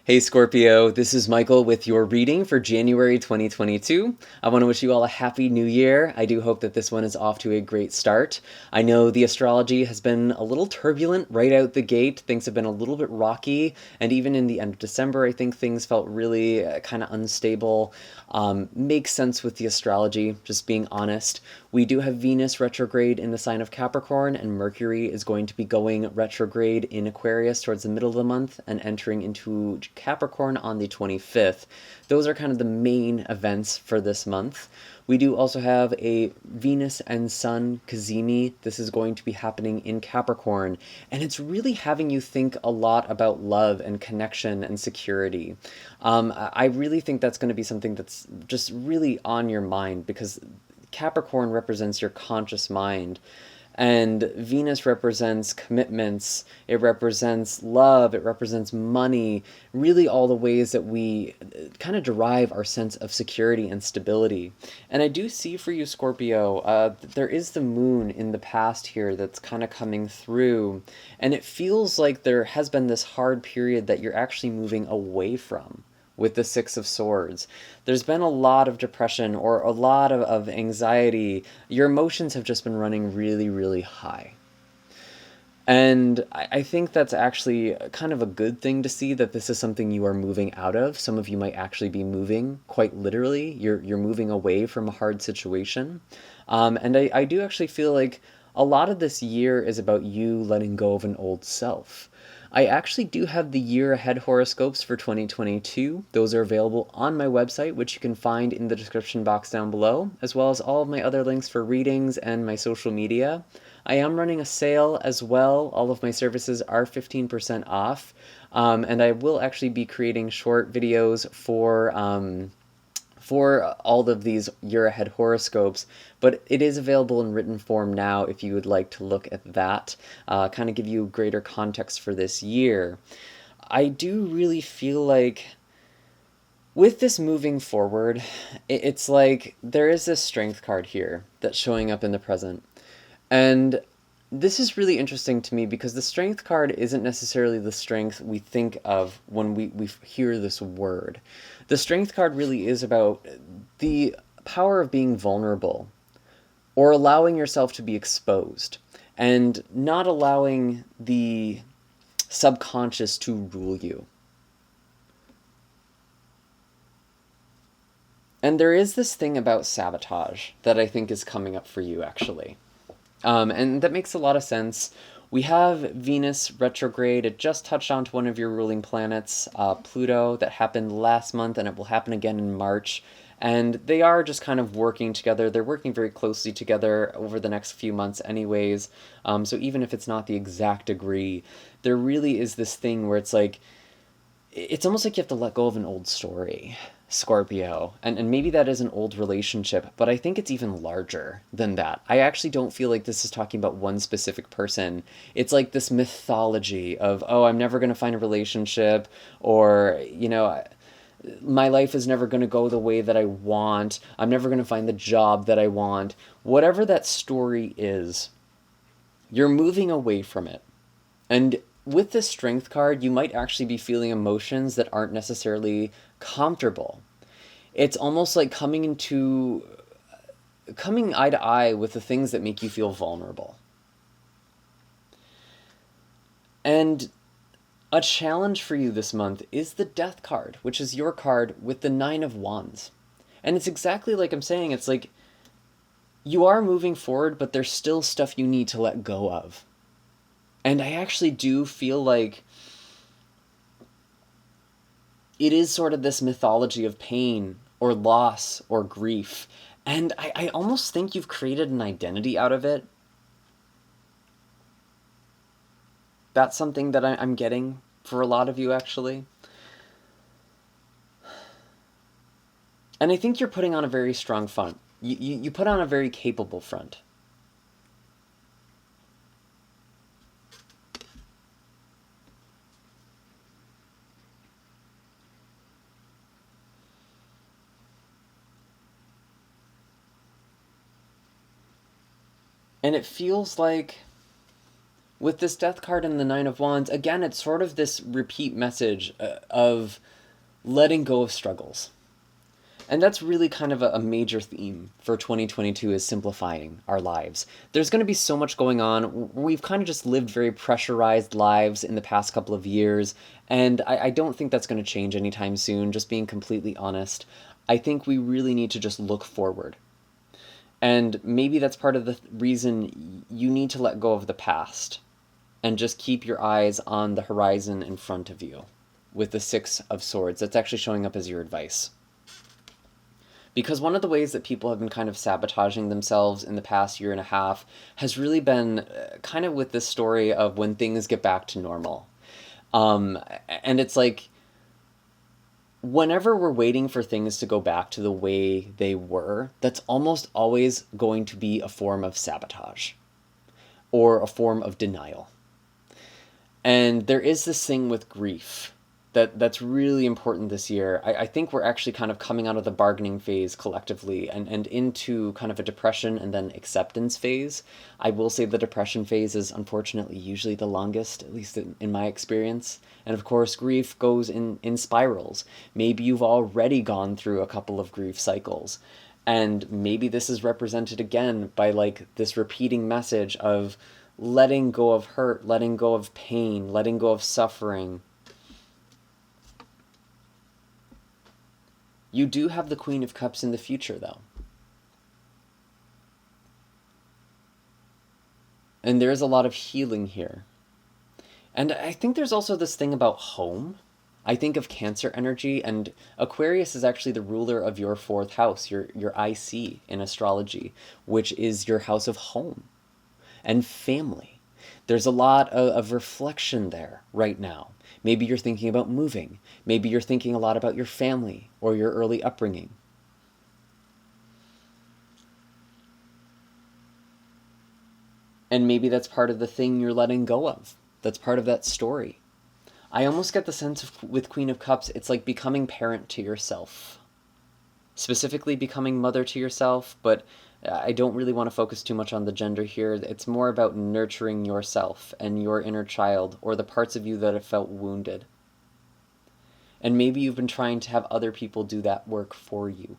Hey Scorpio, this is Michael with your reading for January 2022. I want to wish you all a happy new year. I do hope that this one is off to a great start. I know the astrology has been a little turbulent right out the gate. Things have been a little bit rocky, and even in the end of December, I think things felt really kind of unstable. Makes sense with the astrology, just being honest. We do have Venus retrograde in the sign of Capricorn, and Mercury is going to be going retrograde in Aquarius towards the middle of the month and entering into Capricorn on the 25th. Those are kind of the main events for this month. We do also have a Venus and Sun cazimi. This is going to be happening in Capricorn, and it's really having you think a lot about love and connection and security. I really think that's going to be something that's just really on your mind because Capricorn represents your conscious mind. And Venus represents commitments, it represents love, it represents money, really all the ways that we kind of derive our sense of security and stability. And I do see for you, Scorpio, there is the moon in the past here that's kind of coming through, and it feels like there has been this hard period that you're actually moving away from with the Six of Swords. There's been a lot of depression or a lot of anxiety. Your emotions have just been running really, really high. And I think that's actually kind of a good thing to see that this is something you are moving out of. Some of you might actually be moving quite literally. You're moving away from a hard situation. And I do actually feel like a lot of this year is about you letting go of an old self. I actually do have the year ahead horoscopes for 2022. Those are available on my website, which you can find in the description box down below, as well as all of my other links for readings and my social media. I am running a sale as well. All of my services are 15% off. And I will actually be creating short videos for all of these year ahead horoscopes, but it is available in written form now if you would like to look at that, kind of give you greater context for this year. I do really feel like with this moving forward, it's like there is this strength card here that's showing up in the present. And this is really interesting to me because the strength card isn't necessarily the strength we think of when we hear this word. The strength card really is about the power of being vulnerable or allowing yourself to be exposed and not allowing the subconscious to rule you. And there is this thing about sabotage that I think is coming up for you, actually. And that makes a lot of sense. We have Venus retrograde. It just touched onto one of your ruling planets, Pluto, that happened last month, and it will happen again in March. And they are just kind of working together. They're working very closely together over the next few months anyways. So even if it's not the exact degree, there really is this thing where it's like, it's almost like you have to let go of an old story, Scorpio. And maybe that is an old relationship, but I think it's even larger than that. I actually don't feel like this is talking about one specific person. It's like this mythology of, oh, I'm never going to find a relationship, or, my life is never going to go the way that I want. I'm never going to find the job that I want. Whatever that story is, you're moving away from it. And with this strength card, you might actually be feeling emotions that aren't necessarily comfortable. It's almost like coming eye to eye with the things that make you feel vulnerable. And a challenge for you this month is the Death card, which is your card with the Nine of Wands. And it's exactly like I'm saying, it's like you are moving forward, but there's still stuff you need to let go of. And I actually do feel like it is sort of this mythology of pain or loss or grief. And I almost think you've created an identity out of it. That's something that I'm getting for a lot of you, actually. And I think you're putting on a very strong front. You put on a very capable front. And it feels like With this Death card and the Nine of Wands, again, it's sort of this repeat message of letting go of struggles. And that's really kind of a major theme for 2022, is simplifying our lives. There's going to be so much going on. We've kind of just lived very pressurized lives in the past couple of years, and I don't think that's going to change anytime soon, just being completely honest. I think we really need to just look forward. And maybe that's part of the reason you need to let go of the past and just keep your eyes on the horizon in front of you with the Six of Swords. That's actually showing up as your advice. Because one of the ways that people have been kind of sabotaging themselves in the past year and a half has really been kind of with this story of when things get back to normal. And it's like, whenever we're waiting for things to go back to the way they were, that's almost always going to be a form of sabotage or a form of denial. And there is this thing with grief that's really important this year. I think we're actually kind of coming out of the bargaining phase collectively and into kind of a depression and then acceptance phase. I will say the depression phase is unfortunately usually the longest, at least in my experience. And of course, grief goes in spirals. Maybe you've already gone through a couple of grief cycles. And maybe this is represented again by like this repeating message of letting go of hurt, letting go of pain, letting go of suffering. You do have the Queen of Cups in the future, though. And there is a lot of healing here. And I think there's also this thing about home. I think of Cancer energy, and Aquarius is actually the ruler of your fourth house, your IC in astrology, which is your house of home and family. There's a lot of reflection there right now. Maybe you're thinking about moving. Maybe you're thinking a lot about your family or your early upbringing. And maybe that's part of the thing you're letting go of. That's part of that story. I almost get the sense of, with Queen of Cups, it's like becoming parent to yourself. Specifically becoming mother to yourself, but I don't really want to focus too much on the gender here. It's more about nurturing yourself and your inner child, or the parts of you that have felt wounded. And maybe you've been trying to have other people do that work for you.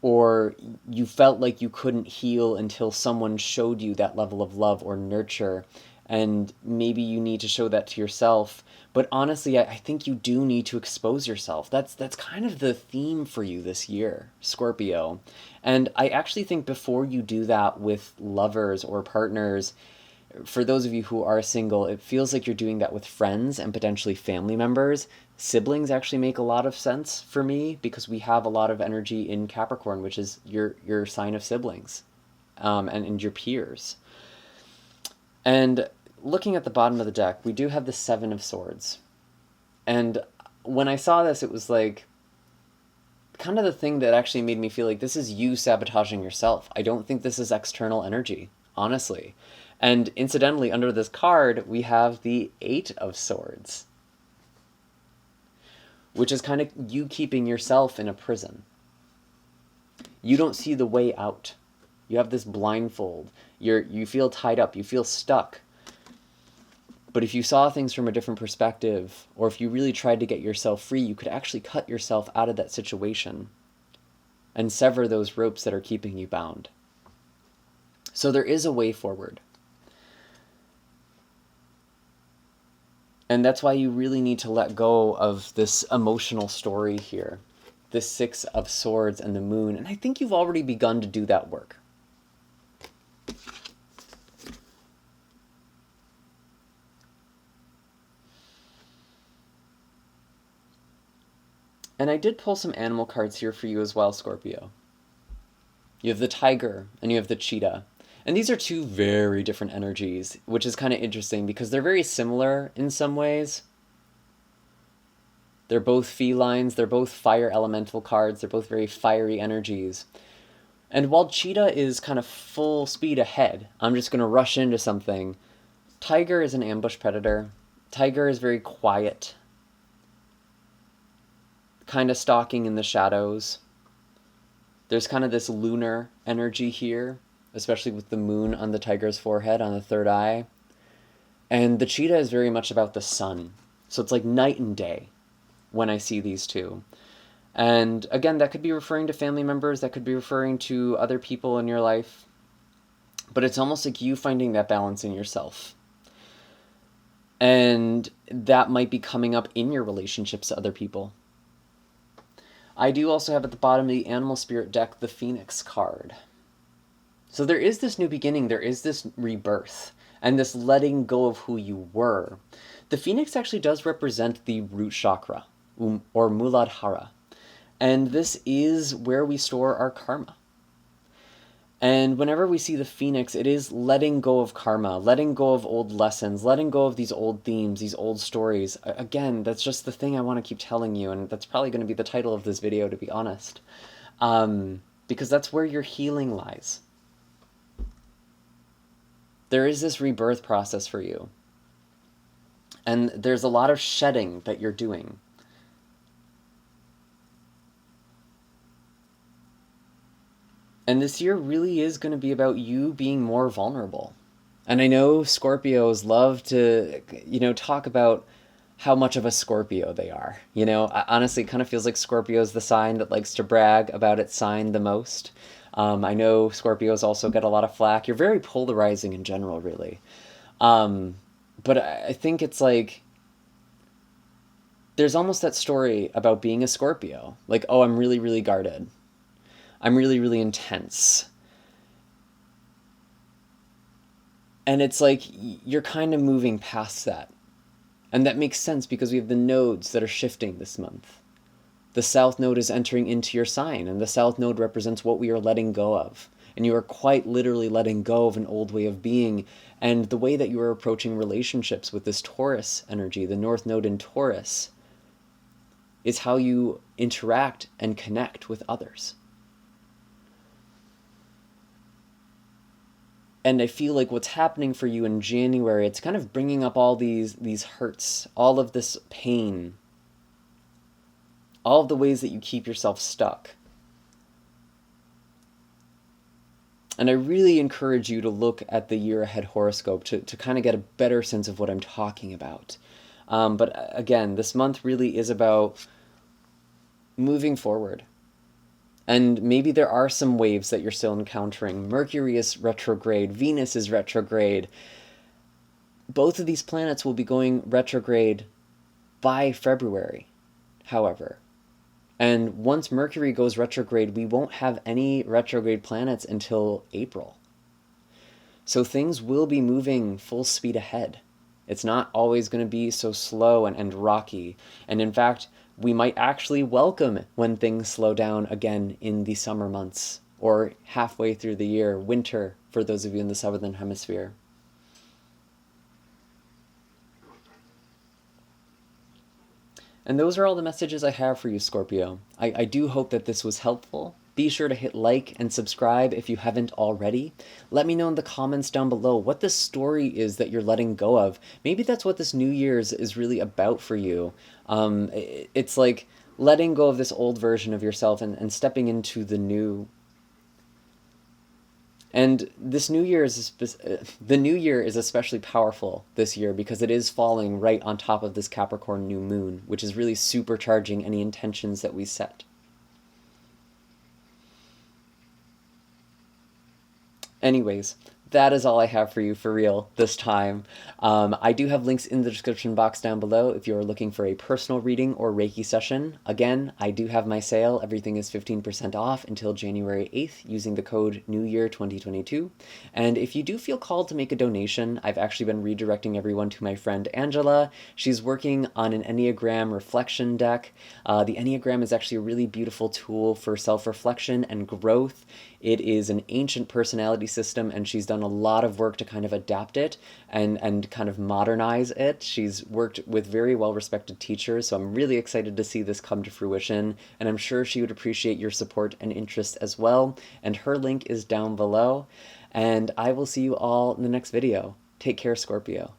Or you felt like you couldn't heal until someone showed you that level of love or nurture, and maybe you need to show that to yourself. But honestly, I think you do need to expose yourself. That's kind of the theme for you this year, Scorpio. And I actually think before you do that with lovers or partners, for those of you who are single, it feels like you're doing that with friends and potentially family members. Siblings actually make a lot of sense for me because we have a lot of energy in Capricorn, which is your sign of siblings, and your peers. And looking at the bottom of the deck, we do have the Seven of Swords. And when I saw this, it was like kind of the thing that actually made me feel like this is you sabotaging yourself. I don't think this is external energy, honestly. And incidentally, under this card, we have the Eight of Swords, which is kind of you keeping yourself in a prison. You don't see the way out. You have this blindfold. You feel tied up. You feel stuck. But if you saw things from a different perspective, or if you really tried to get yourself free, you could actually cut yourself out of that situation and sever those ropes that are keeping you bound. So there is a way forward. And that's why you really need to let go of this emotional story here, this Six of Swords and the Moon. And I think you've already begun to do that work. And I did pull some animal cards here for you as well, Scorpio. You have the tiger and you have the cheetah. And these are two very different energies, which is kind of interesting because they're very similar in some ways. They're both felines, they're both fire elemental cards, they're both very fiery energies. And while cheetah is kind of full speed ahead, I'm just going to rush into something, tiger is an ambush predator. Tiger is very quiet, kind of stalking in the shadows. There's kind of this lunar energy here. especially with the moon on the tiger's forehead on the third eye. And the cheetah is very much about the sun. So it's like night and day when I see these two. And again, that could be referring to family members, that could be referring to other people in your life. But it's almost like you finding that balance in yourself. And that might be coming up in your relationships to other people. I do also have at the bottom of the Animal Spirit deck the Phoenix card. So there is this new beginning, there is this rebirth, and this letting go of who you were. The Phoenix actually does represent the root chakra, or Muladhara. And this is where we store our karma. And whenever we see the Phoenix, it is letting go of karma, letting go of old lessons, letting go of these old themes, these old stories. Again, that's just the thing I want to keep telling you, and that's probably going to be the title of this video, to be honest. Because that's where your healing lies. There is this rebirth process for you. And there's a lot of shedding that you're doing. And this year really is going to be about you being more vulnerable. And I know Scorpios love to, talk about how much of a Scorpio they are. Honestly, it kind of feels like Scorpio is the sign that likes to brag about its sign the most. I know Scorpios also get a lot of flack. You're very polarizing in general, really. But I think it's like, there's almost that story about being a Scorpio. Like, oh, I'm really, really guarded. I'm really, really intense. And it's like, you're kind of moving past that. And that makes sense because we have the nodes that are shifting this month. The South Node is entering into your sign, and the South Node represents what we are letting go of. And you are quite literally letting go of an old way of being. And the way that you are approaching relationships with this Taurus energy, the North Node in Taurus, is how you interact and connect with others. And I feel like what's happening for you in January, it's kind of bringing up all these hurts, all of this pain, all of the ways that you keep yourself stuck. And I really encourage you to look at the year ahead horoscope to kind of get a better sense of what I'm talking about. But again, this month really is about moving forward. And maybe there are some waves that you're still encountering. Mercury is retrograde. Venus is retrograde. Both of these planets will be going retrograde by February, however. And once Mercury goes retrograde, we won't have any retrograde planets until April. So things will be moving full speed ahead. It's not always going to be so slow and rocky. And in fact, we might actually welcome when things slow down again in the summer months, or halfway through the year, winter, for those of you in the southern hemisphere. And those are all the messages I have for you, Scorpio. I do hope that this was helpful. Be sure to hit like and subscribe if you haven't already. Let me know in the comments down below what the story is that you're letting go of. Maybe that's what this New Year's is really about for you. It's like letting go of this old version of yourself and stepping into the new. And this New Year the New Year is especially powerful this year because it is falling right on top of this Capricorn new moon, which is really supercharging any intentions that we set. Anyways, that is all I have for you for real this time. I do have links in the description box down below if you're looking for a personal reading or Reiki session. Again, I do have my sale. Everything is 15% off until January 8th using the code NEWYEAR2022. And if you do feel called to make a donation, I've actually been redirecting everyone to my friend Angela. She's working on an Enneagram reflection deck. The Enneagram is actually a really beautiful tool for self-reflection and growth. It is an ancient personality system, and she's done a lot of work to kind of adapt it and kind of modernize it. She's worked with very well-respected teachers, so I'm really excited to see this come to fruition, and I'm sure she would appreciate your support and interest as well. And her link is down below, and I will see you all in the next video. Take care, Scorpio.